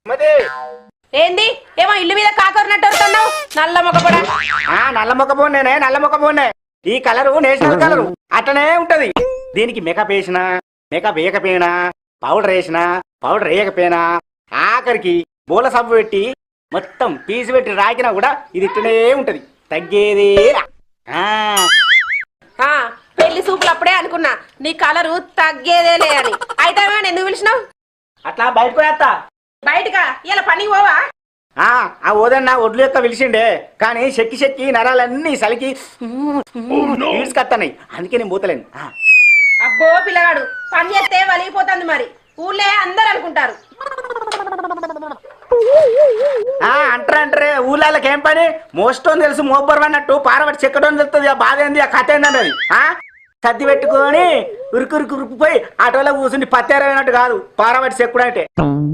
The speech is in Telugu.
మరి ఏంది ఏమో ఇల్లు మీద కాకొరినట్టు వస్తున్నావు నల్ల మొక్కపడా నల్ల మొక్క పోనే నల్ల మొక్క పోనే ఈ కలరు నేషనల్ కలరు అట్లనే ఉంటది. దీనికి మేకప్ వేసినా మేకప్ వేయకపోయినా పౌడర్ వేసినా పౌడర్ వేయకపోయినా ఆఖరికి బోల సబ్బు పెట్టి మొత్తం పీసు పెట్టి రాకినా కూడా ఇది ఇట్లనే ఉంటది, తగ్గేదే. పెళ్లి సూపులు అప్పుడే అనుకున్నా నీ కలరు తగ్గేదేలే అని. అయితే ఎందుకు పిలిచినావు? అట్లా బయటకు వేస్తా. బయటగా ఇలా పనికి పోవా? ఆ ఓదన్న ఒడ్లు యొక్క పిలిచిండే కానీ చెక్కి చెక్కి నరాలన్నీ సలికి ఈడ్చుకొస్తున్నాయి, అందుకే నేను పోతలేను. అబ్బో పిల్లగాడు పని చేస్తే వలిగిపోతుంది, మరి ఊళ్ళే అందరు అనుకుంటారు. అంటారే ఊళ్ళకి ఏం పని మోస్టోని తెలుసు మోబ్బర్ అన్నట్టు పారబట్టి చెక్కడం తెలుస్తుంది. ఆ బాధ ఏంది, ఆ కథ ఏందన్నది. సర్ది పెట్టుకొని ఉరుకురుకురుకుపోయి ఆటోలో కూర్చుని పత్తేరైనట్టు కాదు పారబట్టి చెక్కుడు అంటే.